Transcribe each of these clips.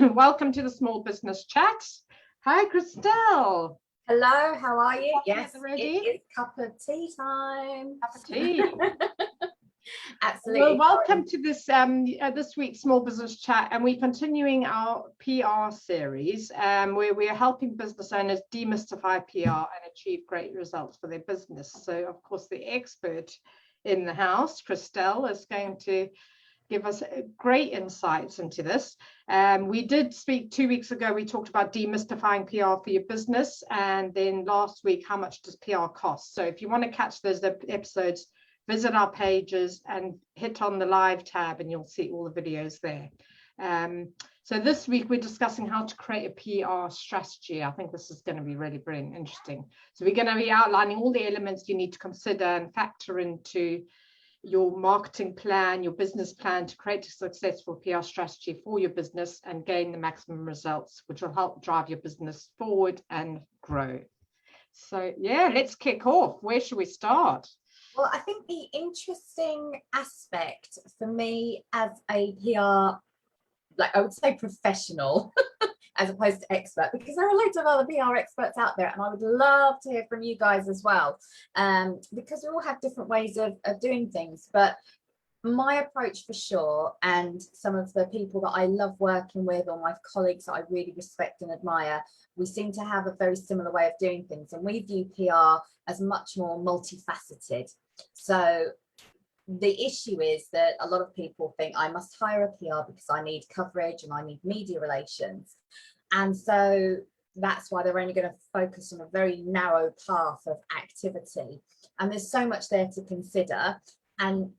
Welcome to the Small Business Chat. Hi, Christelle. Hello, how are you? Yes, ready? It is cup of tea time. Cup of tea. Absolutely. Well, welcome to this week's Small Business Chat, and we're continuing our PR series where we are helping business owners demystify PR and achieve great results for their business. So, of course, the expert in the house, Christelle, is going to give us great insights into this. We did speak 2 weeks ago, we talked about demystifying PR for your business, and then last week, how much does PR cost? So if you want to catch those episodes, visit our pages and hit on the live tab and you'll see all the videos there. So this week we're discussing how to create a PR strategy. I think this is going to be really, really interesting. So we're going to be outlining all the elements you need to consider and factor into your marketing plan, your business plan to create a successful PR strategy for your business and gain the maximum results, which will help drive your business forward and grow. So yeah, let's kick off. Where should we start? Well, I think the interesting aspect for me as a PR, like I would say professional, as opposed to expert, because there are loads of other PR experts out there, and I would love to hear from you guys as well, because we all have different ways of doing things. But my approach for sure, and some of the people that I love working with, or my colleagues that I really respect and admire, we seem to have a very similar way of doing things, and we view PR as much more multifaceted. So the issue is that a lot of people think I must hire a PR because I need coverage and I need media relations. And so that's why they're only going to focus on a very narrow path of activity. And there's so much there to consider. And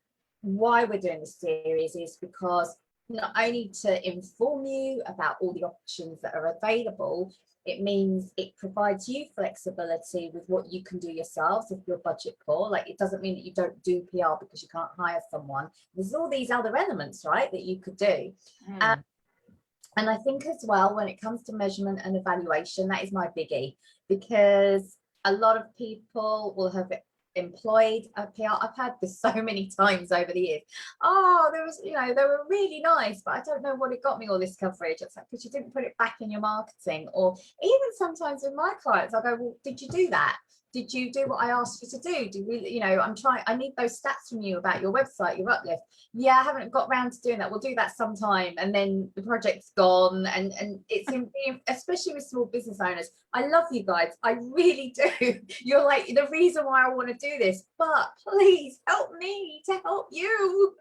why we're doing this series is because not only to inform you about all the options that are available, it means it provides you flexibility with what you can do yourselves if you're budget poor. Like, it doesn't mean that you don't do PR because you can't hire someone. There's all these other elements, right, that you could do. And I think as well, when it comes to measurement and evaluation, that is my biggie, because a lot of people will have employed a PR. I've had this so many times over the years. Oh, they were really nice, but I don't know what it got me all this coverage. It's like, because you didn't put it back in your marketing. Or even sometimes with my clients, I'll go, well, did you do that? Did you do what I asked you to do? Do we, I need those stats from you about your website, your uplift. Yeah, I haven't got around to doing that. We'll do that sometime. And then the project's gone. And it's especially with small business owners. I love you guys. I really do. You're like the reason why I want to do this. But please help me to help you.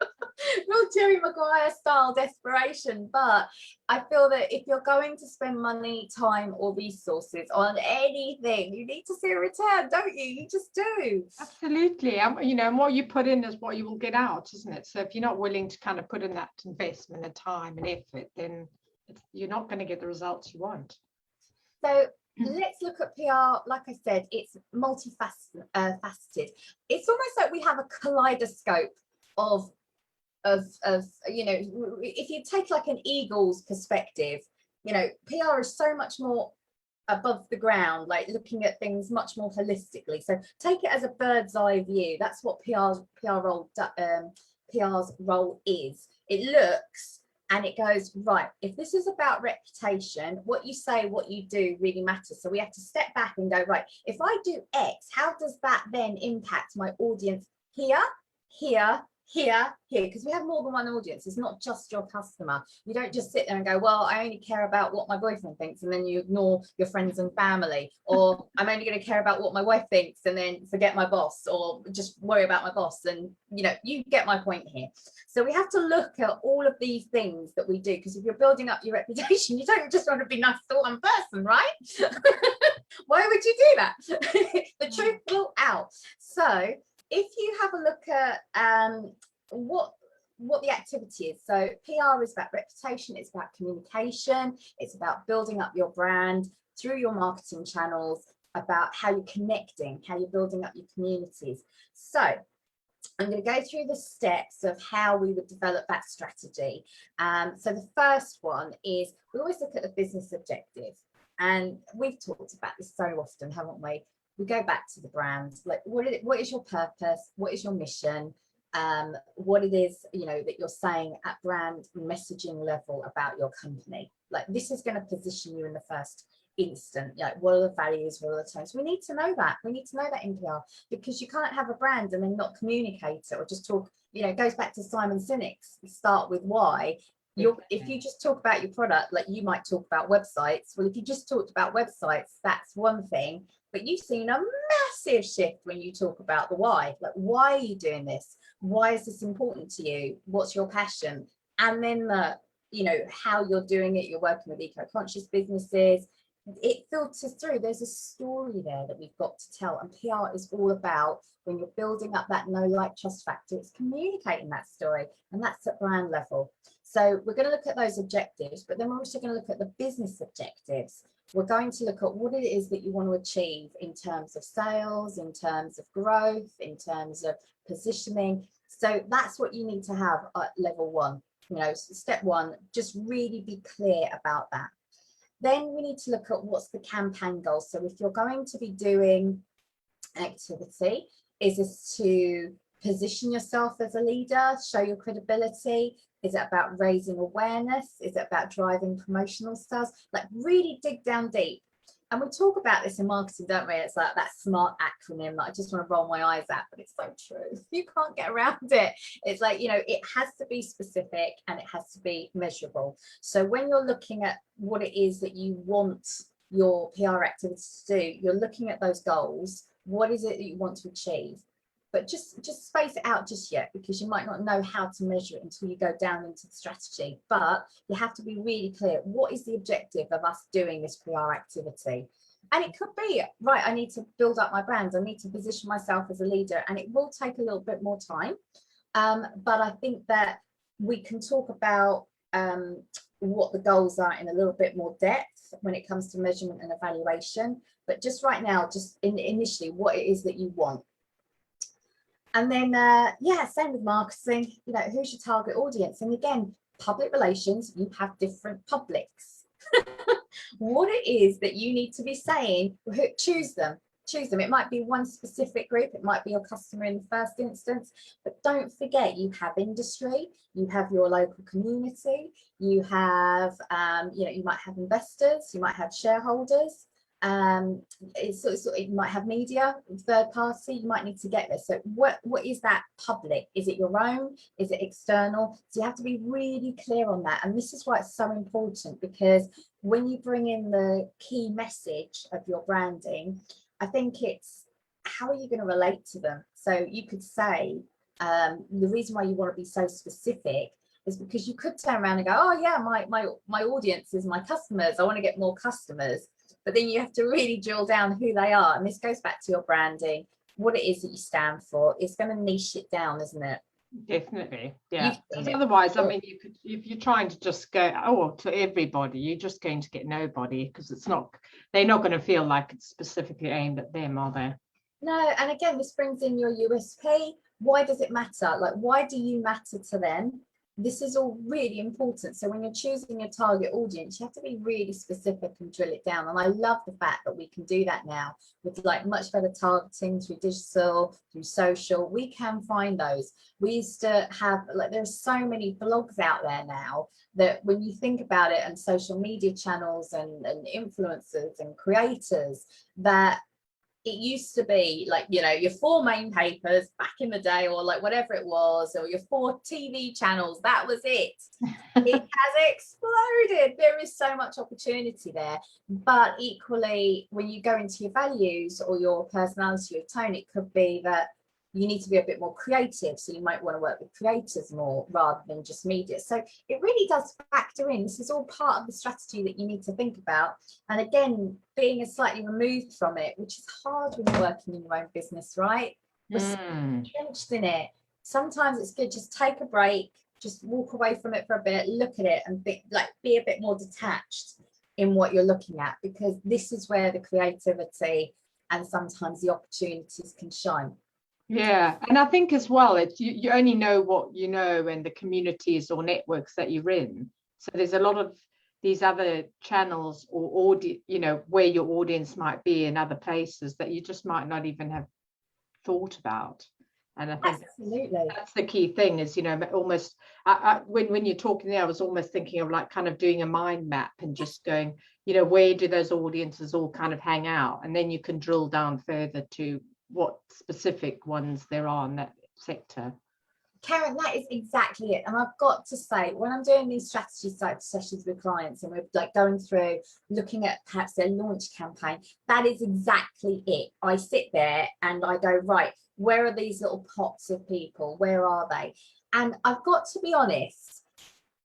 Real Jerry Maguire style desperation. But I feel that if you're going to spend money, time, or resources on anything, you need to see a return, don't you? You just do. Absolutely. And what you put in is what you will get out, isn't it? So if you're not willing to kind of put in that investment and time and effort, then you're not going to get the results you want. So let's look at PR. Like I said, it's multifaceted. It's almost like we have a kaleidoscope of if you take like an eagle's perspective, PR is so much more above the ground, like looking at things much more holistically. So take it as a bird's eye view. That's what PR's role is. It looks and it goes, right, if this is about reputation, what you say, what you do really matters. So we have to step back and go, right, if I do X, how does that then impact my audience here, because we have more than one audience. It's not just your customer. You don't just sit there and go, well, I only care about what my boyfriend thinks, and then you ignore your friends and family, or I'm only going to care about what my wife thinks and then forget my boss, or just worry about my boss. And you get my point here. So we have to look at all of these things that we do, because if you're building up your reputation, you don't just want to be nice to one person, right? Why would you do that? The truth will out. So if you have a look at what the activity is, so PR is about reputation, it's about communication, it's about building up your brand through your marketing channels, about how you're connecting, how you're building up your communities. So I'm going to go through the steps of how we would develop that strategy. So the first one is, we always look at the business objective, and we've talked about this so often, haven't we? We go back to the brand, like what is your purpose, what is your mission, what it is, you know, that you're saying at brand messaging level about your company. Like, this is going to position you in the first instant. Like, what are the values, what are the tones? We need to know that. We need to know that in PR, because you can't have a brand and then not communicate it, or just talk, you know, it goes back to Simon Sinek's start with why. If you just talk about your product, like you might talk about websites. Well, if you just talked about websites, that's one thing. But you've seen a massive shift when you talk about the why. Like, why are you doing this? Why is this important to you? What's your passion? And then the, you know, how you're doing it. You're working with eco-conscious businesses. It filters through. There's a story there that we've got to tell. And PR is all about, when you're building up that know, like, trust factor, it's communicating that story. And that's at brand level. So we're going to look at those objectives, but then we're also going to look at the business objectives. We're going to look at what it is that you want to achieve in terms of sales, in terms of growth, in terms of positioning. So that's what you need to have at level one. You know, step one, just really be clear about that. Then we need to look at what's the campaign goal. So if you're going to be doing activity, is this to position yourself as a leader, show your credibility? Is it about raising awareness? Is it about driving promotional sales? Like, really dig down deep. And we talk about this in marketing, don't we? It's like that SMART acronym that I just want to roll my eyes at, but it's so true. You can't get around it. It's like, you know, it has to be specific and it has to be measurable. So when you're looking at what it is that you want your PR activities to do, you're looking at those goals. What is it that you want to achieve? But just space it out just yet, because you might not know how to measure it until you go down into the strategy. But you have to be really clear. What is the objective of us doing this PR activity? And it could be, right, I need to build up my brand. I need to position myself as a leader. And it will take a little bit more time. But I think that we can talk about what the goals are in a little bit more depth when it comes to measurement and evaluation. But just right now, just initially, what it is that you want. And then, yeah, same with marketing, you know, who's your target audience? And again, public relations, you have different publics. What it is that you need to be saying, choose them. It might be one specific group. It might be your customer in the first instance, but don't forget, you have industry, you have your local community, you have, you know, you might have investors, you might have shareholders. It might have media, third party. You might need to get this. So what is that public? Is it your own? Is it external? So you have to be really clear on that. And this is why it's so important, because when you bring in the key message of your branding, I think it's, how are you going to relate to them? So you could say, the reason why you want to be so specific is because you could turn around and go, oh yeah, my audience is my customers. I want to get more customers. But then you have to really drill down who they are. And this goes back to your branding, what it is that you stand for. It's going to niche it down, isn't it? Definitely, yeah. Otherwise, I mean, you could, if you're trying to just go, oh, to everybody, you're just going to get nobody, because it's not, they're not going to feel like it's specifically aimed at them, are they? No, and again, this brings in your USP. Why does it matter? Like, why do you matter to them? This is all really important. So when you're choosing your target audience, you have to be really specific and drill it down. And I love the fact that we can do that now with like much better targeting through digital, through social. We can find those. We used to have, like, there's so many blogs out there now that when you think about it, and social media channels and influencers and creators, that it used to be like, you know, your 4 main papers back in the day, or like whatever it was, or your 4 TV channels, that was it. It has exploded. There is so much opportunity there. But equally, when you go into your values or your personality or tone, it could be that you need to be a bit more creative. So you might want to work with creators more rather than just media. So it really does factor in. This is all part of the strategy that you need to think about. And again, being slightly removed from it, which is hard when you're working in your own business, right? We're so entrenched in it. Sometimes it's good, just take a break, just walk away from it for a bit, look at it and be a bit more detached in what you're looking at, because this is where the creativity and sometimes the opportunities can shine. Yeah, and I think as well, it's you only know what you know and the communities or networks that you're in. So there's a lot of these other channels or you know, where your audience might be in other places that you just might not even have thought about. And I think Absolutely. that's the key thing is, you know, almost when you're talking there, I was almost thinking of like kind of doing a mind map and just going, you know, where do those audiences all kind of hang out? And then you can drill down further to what specific ones there are in that sector. Karen, that is exactly it. And I've got to say, when I'm doing these strategy sessions with clients and we're like going through, looking at perhaps their launch campaign, that is exactly it. I sit there and I go, right, where are these little pots of people? Where are they? And I've got to be honest,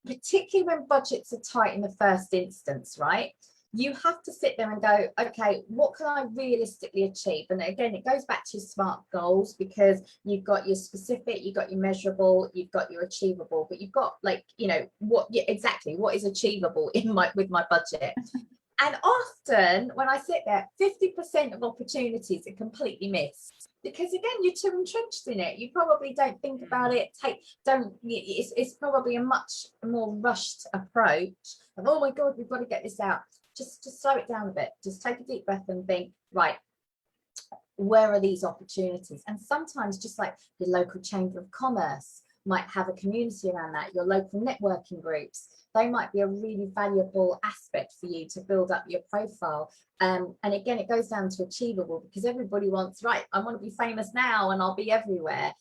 particularly when budgets are tight in the first instance, right? You have to sit there and go, okay, what can I realistically achieve? And again, it goes back to your SMART goals, because you've got your specific, you've got your measurable, you've got your achievable, but you've got like, you know, what exactly what is achievable in with my budget. And often when I sit there, 50% of opportunities are completely missed, because again, you're too entrenched in it. You probably don't think about it. It's probably a much more rushed approach of, oh my God, we've got to get this out. Just slow it down a bit. Just take a deep breath and think, right, where are these opportunities? And sometimes just like your local chamber of commerce might have a community around that, your local networking groups, they might be a really valuable aspect for you to build up your profile. And again, it goes down to achievable, because everybody wants, right, I want to be famous now and I'll be everywhere.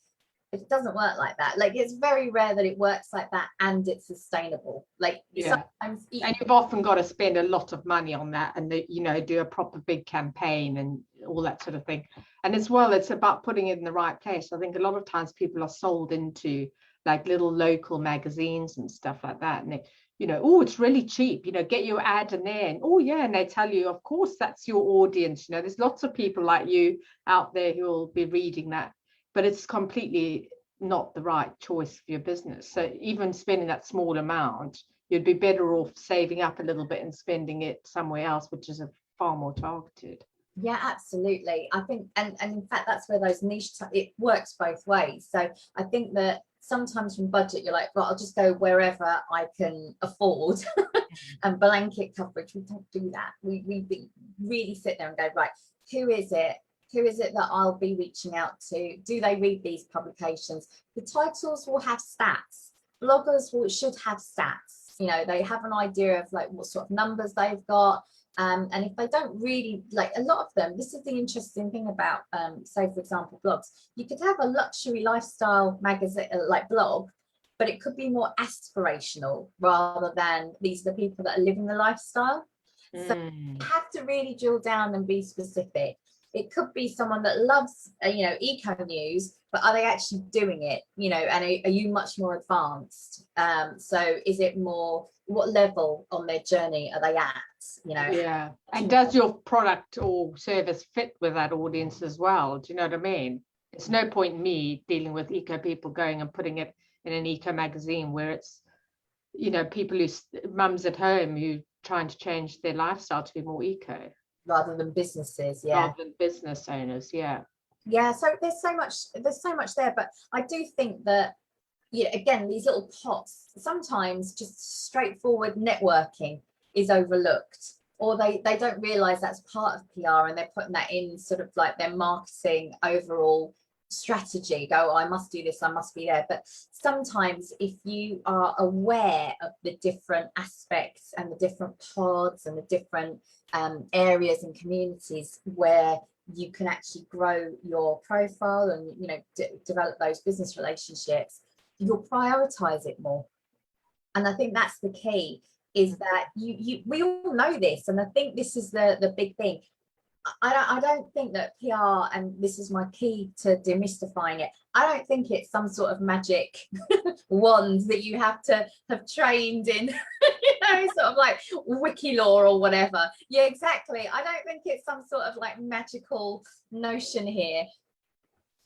It doesn't work like that. Like, it's very rare that it works like that and it's sustainable. Like, yeah, sometimes and you've often got to spend a lot of money on that, and you know, do a proper big campaign and all that sort of thing. And as well, it's about putting it in the right place. I think a lot of times people are sold into like little local magazines and stuff like that, and they, you know, oh, it's really cheap, you know, get your ad in there, and oh yeah, and they tell you, of course, that's your audience, you know, there's lots of people like you out there who will be reading that, but it's completely not the right choice for your business. So even spending that small amount, you'd be better off saving up a little bit and spending it somewhere else, which is a far more targeted. Yeah, absolutely. I think, and in fact, that's where those niche, it works both ways. So I think that sometimes from budget, you're like, well, I'll just go wherever I can afford and blanket coverage. We don't do that. We really sit there and go, right, who is it? Who is it that I'll be reaching out to? Do they read these publications? The titles will have stats. Bloggers should have stats. You know, they have an idea of like what sort of numbers they've got. And if they don't really, like, a lot of them, this is the interesting thing about, say, for example, blogs. You could have a luxury lifestyle magazine, like blog, but it could be more aspirational rather than these are the people that are living the lifestyle. So you have to really drill down and be specific. It could be someone that loves, you know, eco news, but are they actually doing it? You know, and are you much more advanced? So is it more, what level on their journey are they at? You know, yeah. And does your product or service fit with that audience as well? Do you know what I mean? It's no point in me dealing with eco people going and putting it in an eco magazine where it's, you know, people who, mums at home who trying to change their lifestyle to be more eco. rather than businesses. Yeah. Rather than business owners. Yeah. Yeah. So there's so much there. But I do think that, you know, again, these little pots, sometimes just straightforward networking is overlooked, or they don't realize that's part of PR and they're putting that in sort of like their marketing overall strategy. Go, oh, I must do this, I must be there. But sometimes if you are aware of the different aspects and the different pods and the different areas and communities where you can actually grow your profile and, you know, develop those business relationships, you'll prioritize it more. And I think that's the key, is that we all know this, and I think this is the big thing. I don't think that PR, and this is my key to demystifying it, I don't think it's some sort of magic wand that you have to have trained in, you know, sort of like wiki law or whatever. Yeah, exactly. I don't think it's some sort of like magical notion here.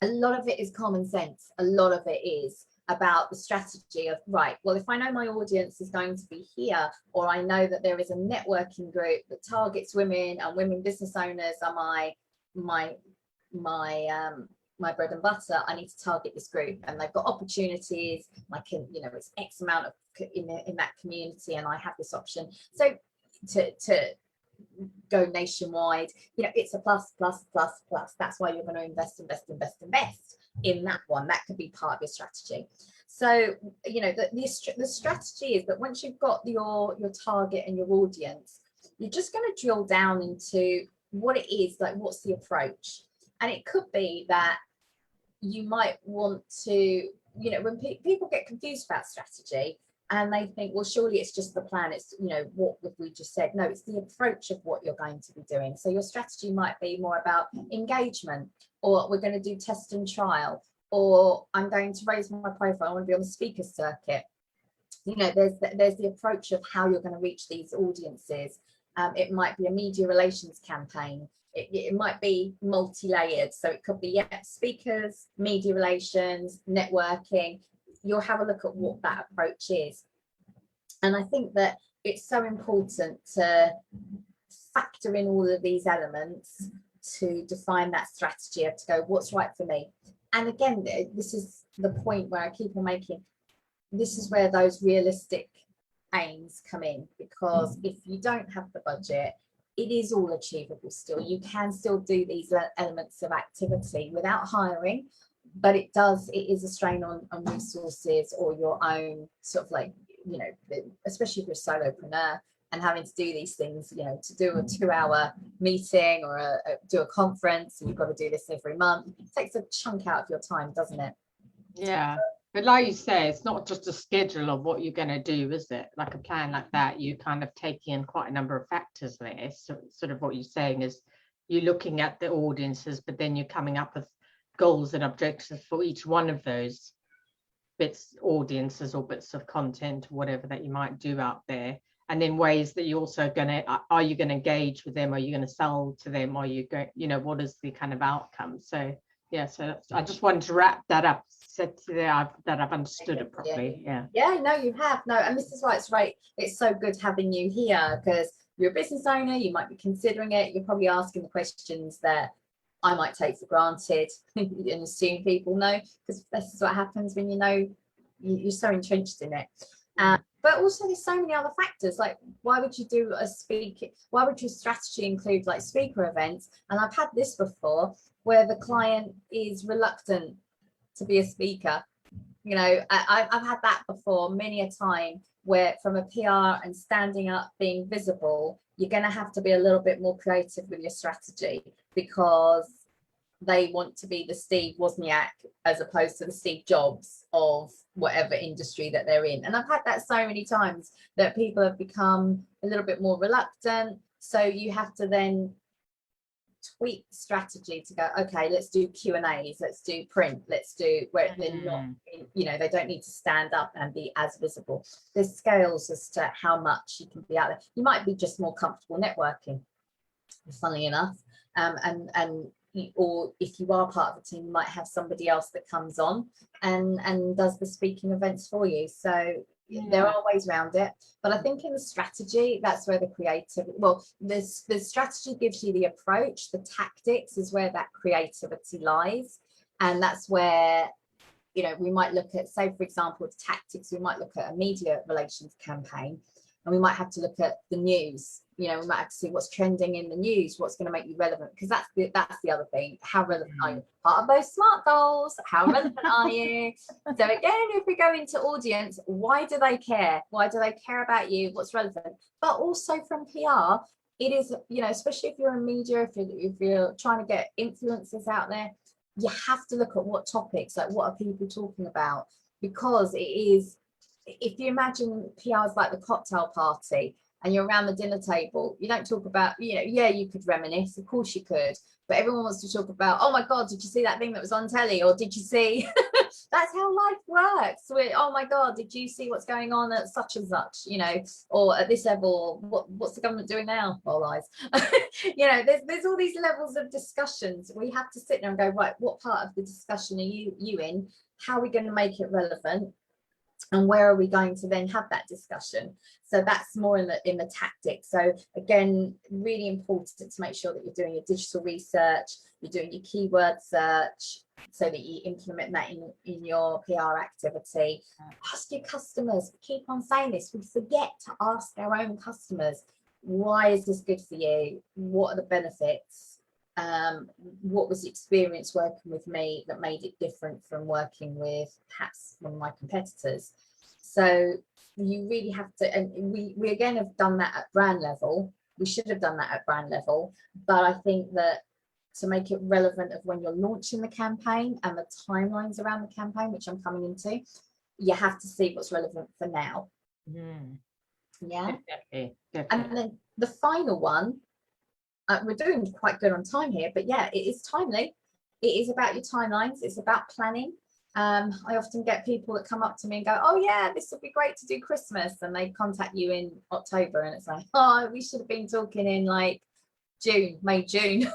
A lot of it is common sense. A lot of it is about the strategy of, right, well, if I know my audience is going to be here, or I know that there is a networking group that targets women and women business owners are my bread and butter, I need to target this group, and they've got opportunities. I can, you know, it's X amount of in that community, and I have this option. So to go nationwide, you know, it's a plus. That's why you're going to invest. in that one. That could be part of your strategy. So, you know, the strategy is that once you've got your target and your audience, you're just going to drill down into what it is, like what's the approach. And it could be that you might want to, you know, when people get confused about strategy and they think, well, surely it's just the plan, it's, you know, what we just said. No, it's the approach of what you're going to be doing. So your strategy might be more about engagement, or we're going to do test and trial, or I'm going to raise my profile, I want to be on the speaker circuit. You know, there's the approach of how you're going to reach these audiences. It might be a media relations campaign. It might be multi-layered. So it could be, yeah, speakers, media relations, networking. You'll have a look at what that approach is. And I think that it's so important to factor in all of these elements to define that strategy, to go, what's right for me? And again, this is the point where I keep on making, this is where those realistic aims come in, because if you don't have the budget, it is all achievable still. You can still do these elements of activity without hiring, but it is a strain on resources or your own sort of, like, you know, especially if you're a solopreneur and having to do these things, you know, to do a 2-hour meeting or do a conference, and you've got to do this every month. It takes a chunk out of your time, doesn't it? Yeah. But like you say, it's not just a schedule of what you're going to do, is it? Like a plan like that, you kind of take in quite a number of factors there. So sort of what you're saying is you're looking at the audiences, but then you're coming up with goals and objectives for each one of those bits, audiences or bits of content, whatever that you might do out there. And then ways that you're also going to, are you going to engage with them? Are you going to sell to them? Are you going, you know, what is the kind of outcome? So yeah, so I just wanted to wrap that up, said that I've understood it properly. Yeah. No, you have. No, and this is why it's right. It's so good having you here, because you're a business owner, you might be considering it, you're probably asking the questions that I might take for granted and assume people know, because this is what happens when you know you're so entrenched in it. But also there's so many other factors, like why would you do why would your strategy include like speaker events? And I've had this before where the client is reluctant to be a speaker. You know, I've had that before many a time, where from a PR and standing up, being visible, you're going to have to be a little bit more creative with your strategy, because they want to be the Steve Wozniak as opposed to the Steve Jobs of whatever industry that they're in. And I've had that so many times that people have become a little bit more reluctant. So you have to then tweak strategy to go, okay, let's do Q&As, let's do print, let's do where they're not, you know, they don't need to stand up and be as visible. There's scales as to how much you can be out there. You might be just more comfortable networking, funnily enough, or if you are part of the team, you might have somebody else that comes on and does the speaking events for you. So there are ways around it, but I think in the strategy, that's where the creativity, well, the strategy gives you the approach, the tactics is where that creativity lies. And that's where, you know, we might look at, say, for example, with tactics, we might look at a media relations campaign, and we might have to look at the news. You know, we might have to see what's trending in the news, what's going to make you relevant, because that's the other thing. How relevant are you? Part of those SMART goals. How relevant are you? So again, if we go into audience, why do they care? Why do they care about you? What's relevant? But also from PR, it is, you know, especially if you're in media, if you're trying to get influencers out there, you have to look at what topics, like what are people talking about, because it is, if you imagine PR is like the cocktail party and you're around the dinner table, you don't talk about, you know, yeah, you could reminisce, of course you could, but everyone wants to talk about, oh my God, did you see that thing that was on telly? Or did you see, that's how life works. Oh my God, did you see what's going on at such and such, you know, or at this level, what's the government doing now? All lies. You know, there's all these levels of discussions. We have to sit there and go, right, what part of the discussion are you in? How are we going to make it relevant? And where are we going to then have that discussion? So that's more in the tactics. So again, really important to make sure that you're doing your digital research, you're doing your keyword search, so that you implement that in your PR activity. Ask your customers. We keep on saying this. We forget to ask our own customers, why is this good for you? What are the benefits? what was the experience working with me that made it different from working with perhaps one of my competitors. So you really have to, and we again have done that at brand level. We should have done that at brand level, but I think that to make it relevant of when you're launching the campaign and the timelines around the campaign, which I'm coming into, you have to see what's relevant for now. Yeah. Definitely. And then the final one, we're doing quite good on time here, but yeah, it is timely. It is about your timelines. It's about planning. I often get people that come up to me and go, oh yeah, this would be great to do Christmas, and they contact you in October and it's like, oh, we should have been talking in like May, June.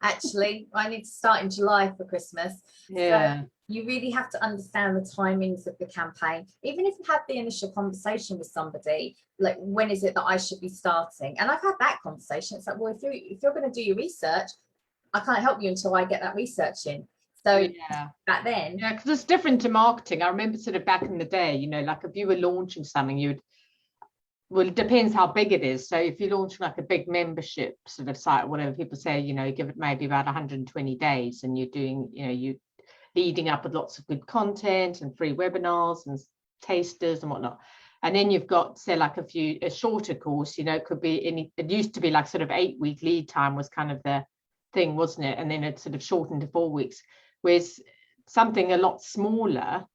Actually, I need to start in July for Christmas. Yeah. So you really have to understand the timings of the campaign. Even if you have the initial conversation with somebody, like, when is it that I should be starting? And I've had that conversation. It's like, well, if you're going to do your research, I can't help you until I get that research in. So yeah, back then, yeah, because it's different to marketing. I remember sort of back in the day, you know, like if you were launching something, you would, well, it depends how big it is. So if you're launching like a big membership sort of site, whatever, people say, you know, give it maybe about 120 days, and you're doing, you know, you leading up with lots of good content and free webinars and tasters and whatnot. And then you've got, say, like a shorter course, you know, it could be it used to be like sort of 8-week lead time was kind of the thing, wasn't it? And then it sort of shortened to 4 weeks, whereas something a lot smaller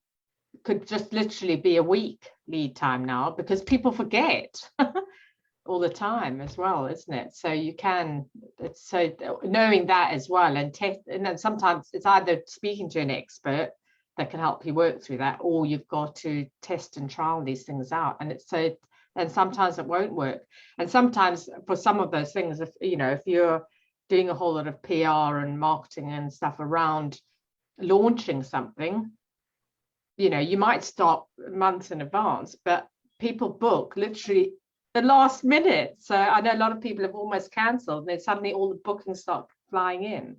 could just literally be a week lead time now, because people forget all the time as well, isn't it? So you can, it's so knowing that as well, and test, and then sometimes it's either speaking to an expert that can help you work through that, or you've got to test and trial these things out. And it's so, and sometimes it won't work, and sometimes for some of those things, if you know, if you're doing a whole lot of PR and marketing and stuff around launching something, you know, you might start months in advance, but people book literally the last minute. So I know a lot of people have almost cancelled, and then suddenly all the bookings start flying in.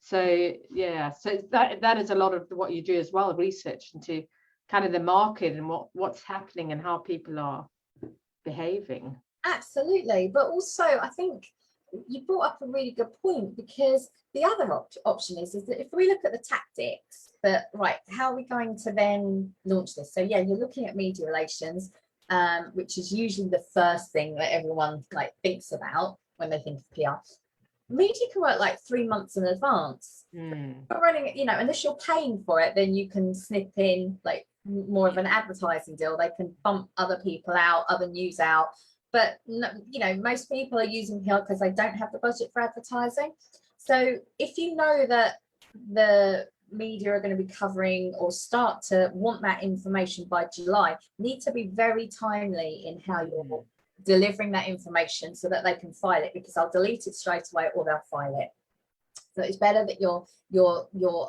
So yeah, so that is a lot of what you do as well, research into kind of the market and what's happening and how people are behaving. absolutely. But also, I think you brought up a really good point, because the other option is that if we look at the tactics, that right, how are we going to then launch this? So yeah, you're looking at media relations, which is usually the first thing that everyone like thinks about when they think of PR. Media can work like 3 months in advance. But running, you know, unless you're paying for it, then you can snip in like more of an advertising deal. They can bump other people out, other news out. But you know, most people are using PR because they don't have the budget for advertising. So if you know that the media are going to be covering or start to want that information by July, you need to be very timely in how you're delivering that information so that they can file it, because I'll delete it straight away or they'll file it. So it's better that you're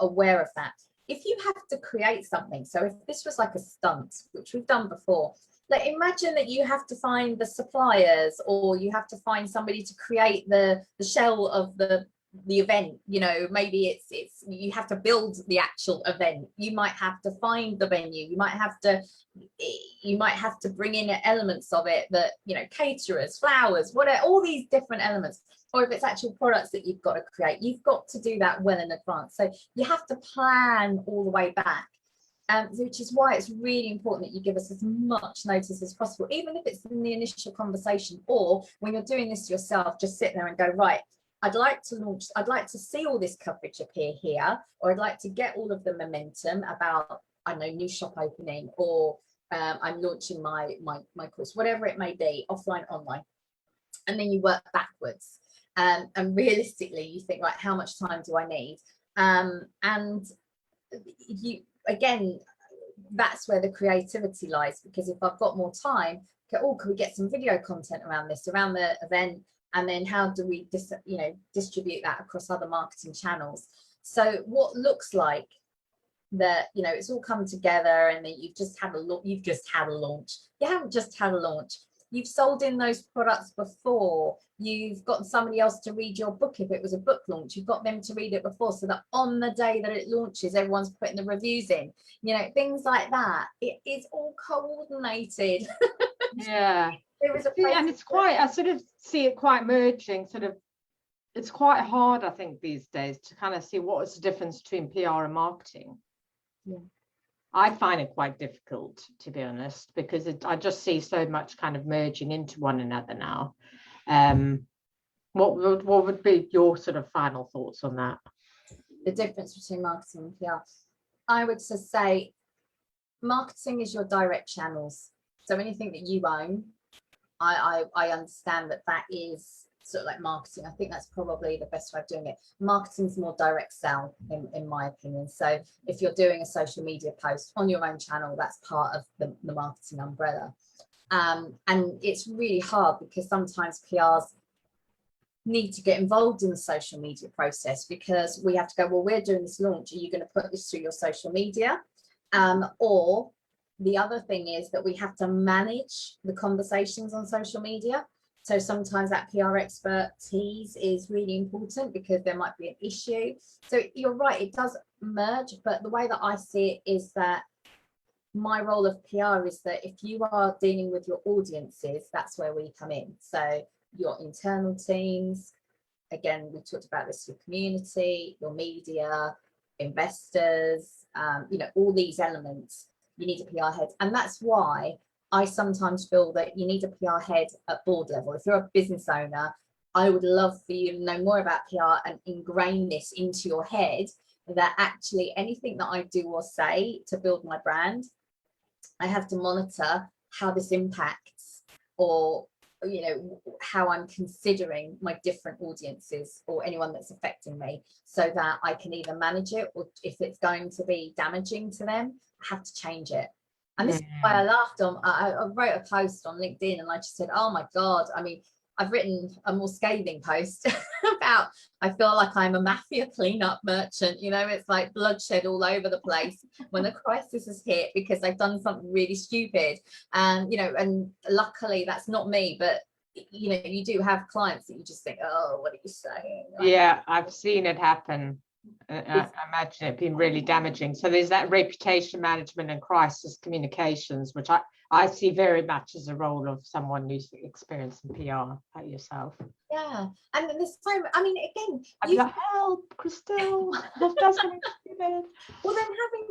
aware of that. If you have to create something, so if this was like a stunt, which we've done before, like imagine that you have to find the suppliers, or you have to find somebody to create the shell of the event. You know, maybe it's you have to build the actual event. You might have to find the venue. You might have to bring in elements of it, that, you know, caterers, flowers, whatever, all these different elements. Or if it's actual products that you've got to create, you've got to do that well in advance. So you have to plan all the way back. Which is why it's really important that you give us as much notice as possible, even if it's in the initial conversation, or when you're doing this yourself, just sit there and go, right, I'd like to launch, I'd like to see all this coverage appear here, or I'd like to get all of the momentum about, I don't know, new shop opening, or I'm launching my course, whatever it may be, offline, online. And then you work backwards. And realistically, you think, right, how much time do I need? And you, again, that's where the creativity lies, because if I've got more time, okay, oh, can we get some video content around this, around the event, and then how do we distribute that across other marketing channels? So what looks like that, you know, it's all come together, and then you've just had a launch. You haven't just had a launch. You've sold in those products before. You've got somebody else to read your book. If it was a book launch, you've got them to read it before, so that on the day that it launches, everyone's putting the reviews in, you know, things like that. It is all coordinated. Yeah. There is a and it's quite, I sort of see it quite merging, sort of it's quite hard, I think, these days to kind of see what is the difference between PR and marketing. Yeah. I find it quite difficult, to be honest, because I just see so much kind of merging into one another now. What would be your sort of final thoughts on that? The difference between marketing and PR. I would just say marketing is your direct channels. So anything that you own, I understand that is sort of like marketing. I think that's probably the best way of doing it. Marketing is more direct sell, in my opinion. So if you're doing a social media post on your own channel, that's part of the marketing umbrella. And it's really hard because sometimes PRs need to get involved in the social media process, because we have to go, well, we're doing this launch, are you going to put this through your social media? Or the other thing is that we have to manage the conversations on social media. So sometimes that PR expertise is really important because there might be an issue. So you're right, it does merge, but the way that I see it is that my role of PR is that if you are dealing with your audiences, that's where we come in. So your internal teams, again, we talked about this, your community, your media, investors, all these elements, you need a PR head. And that's why I sometimes feel that you need a PR head at board level. If you're a business owner, I would love for you to know more about PR and ingrain this into your head, that actually anything that I do or say to build my brand, I have to monitor how this impacts, or how I'm considering my different audiences or anyone that's affecting me, so that I can either manage it, or if it's going to be damaging to them, I have to change it. And this is why I laughed I wrote a post on LinkedIn and I just said, oh my God, I mean, I've written a more scathing post about, I feel like I'm a mafia cleanup merchant, it's like bloodshed all over the place when the crisis has hit because I've done something really stupid. And, and luckily that's not me, but you do have clients that you just think, oh, what are you saying? Yeah, I've seen it happen. I imagine it being really damaging. So there's that reputation management and crisis communications, which I see very much as a role of someone who's experienced in PR, like yourself. Yeah, and this time, I mean, again, I'd be like, help, Crystal. Well, then having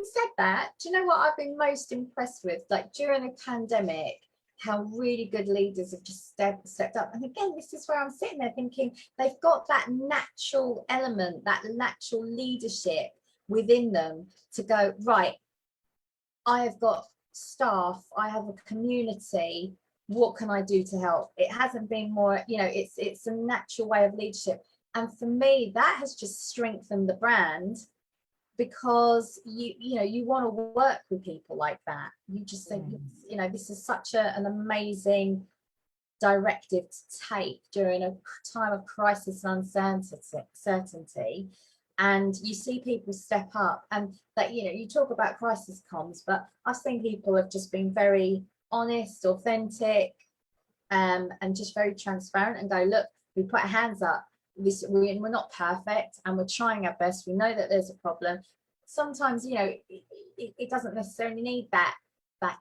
said that, do you know what I've been most impressed with? Like during the pandemic, how really good leaders have just stepped up. And again, this is where I'm sitting there thinking they've got that natural element, that natural leadership within them to go, right, I have got staff, I have a community, what can I do to help? It hasn't been more, it's a natural way of leadership. And for me, that has just strengthened the brand, because you want to work with people like that. You just think, this is such an amazing directive to take during a time of crisis and uncertainty. And you see people step up, and that, you talk about crisis comms, but I've seen people have just been very honest, authentic, and just very transparent, and go, look, we put our hands up. We're not perfect and we're trying our best. We know that there's a problem. Sometimes, it doesn't necessarily need that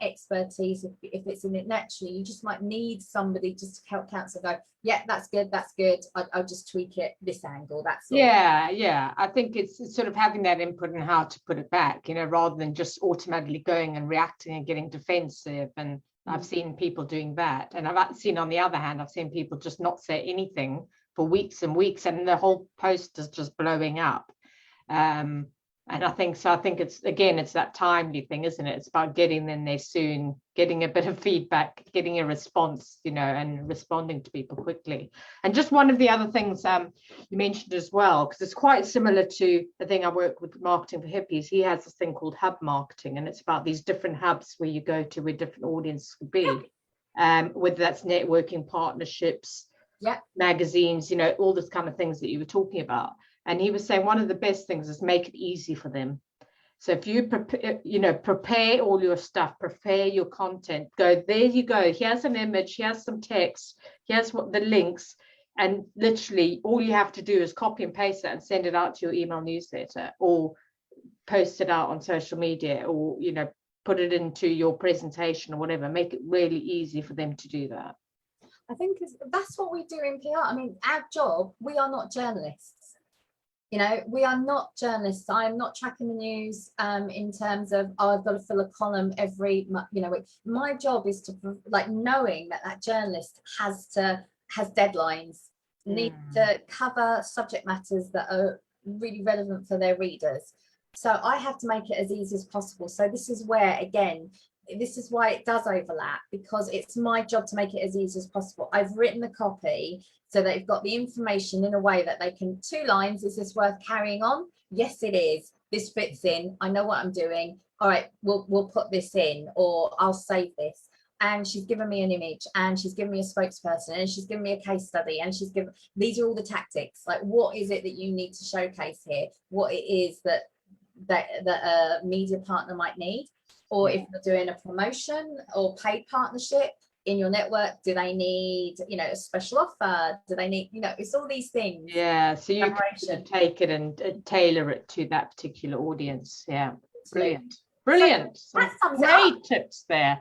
expertise. If it's in it naturally, you just might need somebody just to help counsel, go, yeah, that's good. I'll just tweak it this angle. That's all. Yeah. I think it's sort of having that input and how to put it back, rather than just automatically going and reacting and getting defensive. And I've seen people doing that. And I've seen, on the other hand, I've seen people just not say anything for weeks and weeks, and the whole post is just blowing up. And I think it's that timely thing, isn't it? It's about getting in there soon, getting a bit of feedback, getting a response, and responding to people quickly. And just one of the other things you mentioned as well, because it's quite similar to the thing I work with, Marketing for Hippies. He has this thing called hub marketing, and it's about these different hubs where you go to where different audiences could be, whether that's networking, partnerships, magazines, all this kind of things that you were talking about. And he was saying one of the best things is make it easy for them. So if you prepare all your stuff, prepare your content, go, there you go, here's an image, here's some text, here's what the links, and literally all you have to do is copy and paste that and send it out to your email newsletter, or post it out on social media, or put it into your presentation or whatever. Make it really easy for them to do that. I think that's what we do in PR. I mean, our job, we are not journalists. You know, we are not journalists. I am not tracking the news in terms of, oh, I've got to fill a column every month. You know, my job is to, like, knowing that journalist has deadlines, need to cover subject matters that are really relevant for their readers. So I have to make it as easy as possible. So this is where, again, this is why it does overlap, because it's my job to make it as easy as possible. I've written the copy so they've got the information in a way that they can, 2 lines, is this worth carrying on? Yes, it is. This fits in. I know what I'm doing. All right, we'll put this in, or I'll save this. And she's given me an image, and she's given me a spokesperson, and she's given me a case study, and she's given, these are all the tactics. Like, what is it that you need to showcase here? What it is that a media partner might need? Or if you're doing a promotion or paid partnership in your network, do they need, you know, a special offer? Do they need, you know, it's all these things. Yeah, so you can take it and tailor it to that particular audience. Yeah, brilliant. Brilliant. So great tips there.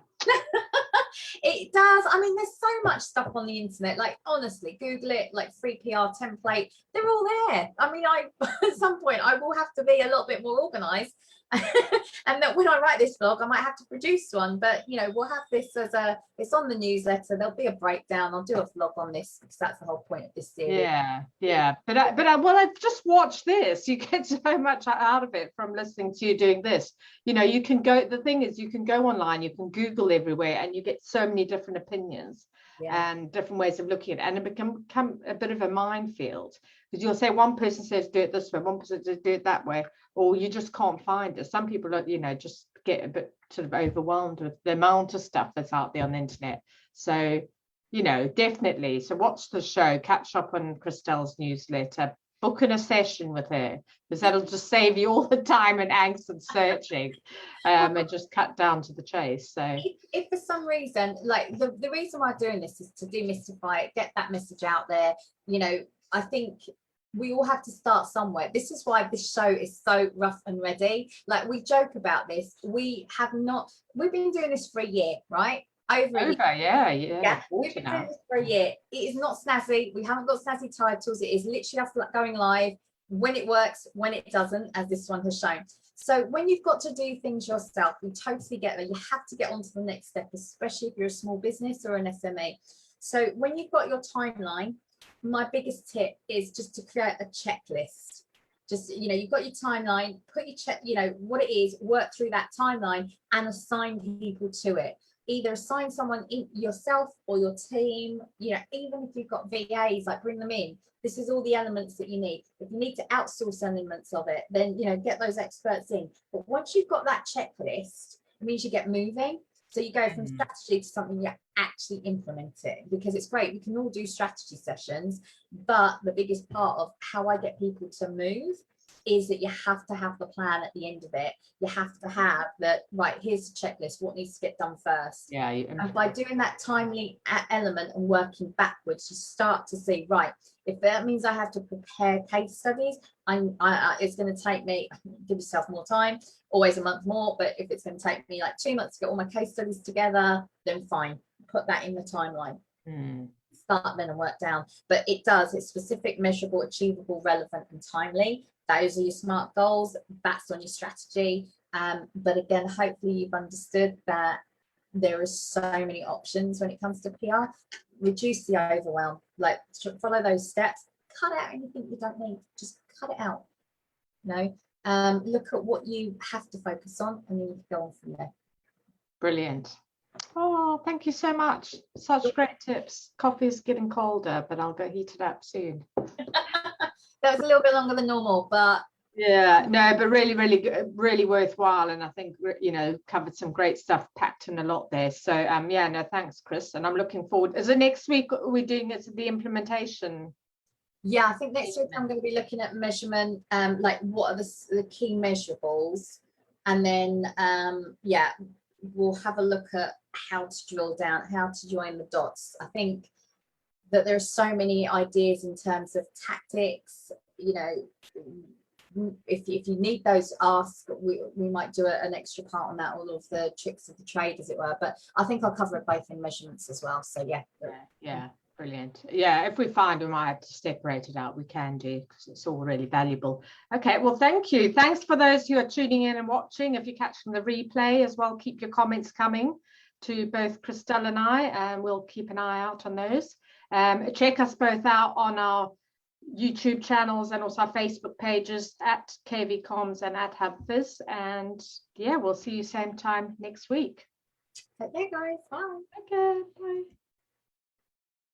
It does. I mean, there's so much stuff on the internet. Like, honestly, Google it, like free PR template. They're all there. I mean, at some point I will have to be a little bit more organized. And that when I write this blog, I might have to produce one, but you know, we'll have this as it's on the newsletter. There'll be a breakdown. I'll do a vlog on this because that's the whole point of this series. Yeah. But I've just watched this. You get so much out of it from listening to you doing this. You know, you can go, the thing is, you can go online, you can Google everywhere, and you get so many different opinions and different ways of looking at it, and it become a bit of a minefield, because you'll say one person says do it this way, one person says do it that way, or you just can't find it. Some people don't, you know, just get a bit sort of overwhelmed with the amount of stuff that's out there on the internet. So, you know, definitely. So watch the show, catch up on Christelle's newsletter, book in a session with her, because that'll just save you all the time and angst and searching, and just cut down to the chase. So if for some reason, like the reason why I'm doing this is to demystify it, get that message out there. You know, I think we all have to start somewhere. This is why this show is so rough and ready. Like, we joke about this. We've been doing this for a year, right? Over a year. Yeah. We've been doing this for a year. It is not snazzy. We haven't got snazzy titles. It is literally us going live when it works, when it doesn't, as this one has shown. So when you've got to do things yourself, we totally get that. You have to get on to the next step, especially if you're a small business or an SME. So when you've got your timeline, my biggest tip is just to create a checklist. Just, you know, you've got your timeline, put your you know, what it is, work through that timeline and assign people to it. Either assign someone yourself or your team, you know, even if you've got VAs, like, bring them in. This is all the elements that you need. If you need to outsource elements of it, then, you know, get those experts in. But once you've got that checklist, it means you get moving. So you go from strategy to something you actually implement it, because it's great. We can all do strategy sessions, but the biggest part of how I get people to move is that you have to have the plan at the end of it. You have to have that, right, here's the checklist, what needs to get done first. Yeah. And by doing that timely element and working backwards, you start to see, right, if that means I have to prepare case studies, it's going to take me, give yourself more time, always a month more, but if it's going to take me like 2 months to get all my case studies together, then fine, put that in the timeline. Start then and work down. But it's specific, measurable, achievable, relevant, and timely. Those are your SMART goals. That's on your strategy. But again, hopefully you've understood that there are so many options when it comes to PR. Reduce the overwhelm. Like, follow those steps. Cut out anything you don't need. Just cut it out. You know, look at what you have to focus on, and then you can go on from there. Brilliant. Oh, thank you so much. Such great tips. Coffee's getting colder, but I'll go heat it up soon. That was a little bit longer than normal, but yeah, no, but really, really good, really worthwhile. And I think, you know, covered some great stuff, packed in a lot there. So yeah, no, thanks, Chris. And I'm looking forward. Is it next week we're doing it, the implementation? Yeah, I think next week I'm going to be looking at measurement, like what are the key measurables, and then yeah, we'll have a look at how to drill down, how to join the dots. I think that there are so many ideas in terms of tactics. You know, if you need those, ask. We might do an extra part on that, all of the tricks of the trade, as it were. But I think I'll cover it both in measurements as well. So yeah, brilliant. Yeah, if we find we might have to separate it out, we can do, because it's all really valuable. Okay, well, thank you. Thanks for those who are tuning in and watching. If you're catching the replay as well, keep your comments coming to both Christelle and I, and we'll keep an eye out on those. Check us both out on our YouTube channels and also our Facebook pages at KV Comms and at HubFizz. And yeah, we'll see you same time next week. Okay, guys, bye. Okay, bye.